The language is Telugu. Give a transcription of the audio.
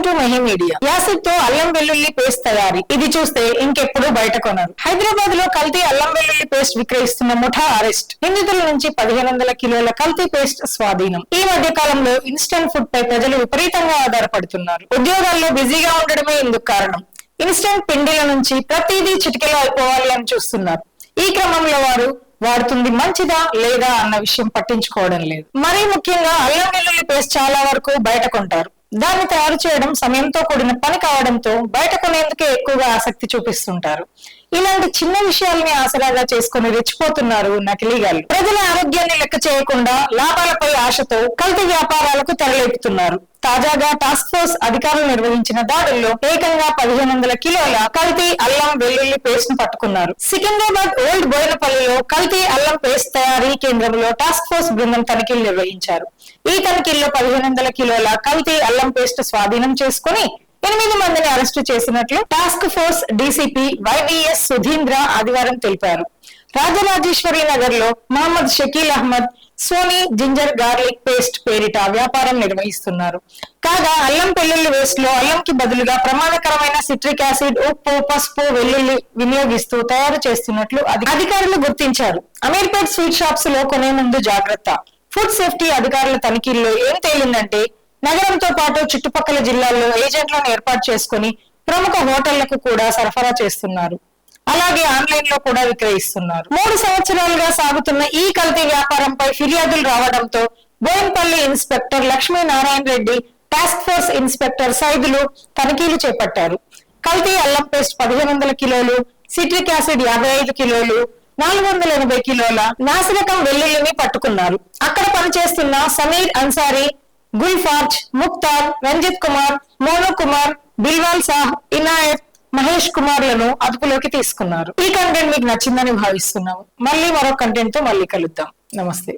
Welcome to Mahi media. Acid తో అల్లం వెల్లుల్లి పేస్ట్ తయారీ. ఇది చూస్తే ఇంకెప్పుడు బయట కొనరు. హైదరాబాద్ లో కల్తీ అల్లం వెల్లుల్లి పేస్ట్ విక్రయిస్తున్న ముఠా అరెస్ట్. నిందితుల నుంచి 1500 కిలోల కల్తీ పేస్ట్ స్వాధీనం. ఈ మధ్య కాలంలో ఇన్స్టెంట్ ఫుడ్ పై ప్రజలు విపరీతంగా ఆధారపడుతున్నారు. ఉద్యోగాల్లో బిజీగా ఉండడమే ఇందుకు కారణం. ఇన్స్టెంట్ పిండిల నుంచి ప్రతిదీ చిటికెలో అయిపోవాలి అని చూస్తున్నారు. ఈ క్రమంలో వారు వాడుతుంది మంచిదా లేదా అన్న విషయం పట్టించుకోవడం లేదు. మరీ ముఖ్యంగా అల్లం వెల్లుల్లి పేస్ట్ చాలా వరకు బయట కొంటారు. దాన్ని తయారు చేయడం సమయంతో కూడిన పని కావడంతో బయట కొనేందుకే ఎక్కువగా ఆసక్తి చూపిస్తుంటారు. ఇలాంటి చిన్న విషయాల్ని ఆసరాగా చేసుకుని రెచ్చిపోతున్నారు నకిలీగాళ్ళు. ప్రజల ఆరోగ్యాన్ని లెక్క చేయకుండా లాభాలపై ఆశతో కల్తీ వ్యాపారాలకు తెరలేపుతున్నారు. తాజాగా టాస్క్ ఫోర్స్ అధికారులు నిర్వహించిన దాడుల్లో ఏకంగా 1500 కిలోల కల్తీ అల్లం వెల్లుల్లి పేస్ట్ ను పట్టుకున్నారు. సికింద్రాబాద్ ఓల్డ్ బోయినపల్లిలో కల్తీ అల్లం పేస్ట్ తయారీ కేంద్రంలో టాస్క్ ఫోర్స్ బృందం తనిఖీలు నిర్వహించారు. ఈ తనిఖీల్లో 1500 కిలోల కల్తీ అల్లం పేస్ట్ స్వాధీనం చేసుకుని 8 మందిని అరెస్టు చేసినట్లు task force DCP Y V S Sudheendra ఆదివారం తెలిపారు. రాజరాజేశ్వరి నగర్ లో Mohammed Shakeel Ahmed Sony ginger garlic paste పేరిట వ్యాపారం నిర్వహిస్తున్నారు. కాగా అల్లం వెల్లుల్లి వేస్ట్ లో అల్లంకి బదులుగా ప్రమాదకరమైన సిట్రిక్ యాసిడ్, ఉప్పు, పసుపు, వెల్లుల్లి వినియోగిస్తూ తయారు చేస్తున్నట్లు అధికారులు గుర్తించారు. అమీర్పేట్ స్వీట్ షాప్స్ లో కొనే ముందు జాగ్రత్త. ఫుడ్ సేఫ్టీ అధికారుల తనిఖీల్లో ఏం తేలిందంటే నగరంతో పాటు చుట్టుపక్కల జిల్లాల్లో ఏజెంట్లను ఏర్పాటు చేసుకుని ప్రముఖ హోటళ్లకు కూడా సరఫరా చేస్తున్నారు. అలాగే ఆన్లైన్ లో కూడా విక్రయిస్తున్నారు. 3 సంవత్సరాలుగా సాగుతున్న ఈ కల్తీ వ్యాపారంపై ఫిర్యాదులు రావడంతో Boinpally inspector Lakshminarayana Reddy, task force inspector Saidulu తనిఖీలు చేపట్టారు. కల్తీ అల్లం పేస్ట్ 1500 కిలోలు, సిట్రిక్ యాసిడ్ 55 కిలోలు, 480 కిలోల నాసిరకం వెల్లుల్లిని పట్టుకున్నారు. అక్కడ పనిచేస్తున్న సమీర్ అన్సారీ, గుల్ఫార్జ్, ముక్తార్, రంజిత్ కుమార్, మోను కుమార్, బిల్వాల్ సాహ్, ఇనాయత్, మహేష్ కుమార్ లను అదుపులోకి తీసుకున్నారు. ఈ కంటెంట్ మీకు నచ్చిందని భావిస్తున్నాము. మళ్ళీ మరో కంటెంట్ తో మళ్ళీ కలుద్దాం. నమస్తే.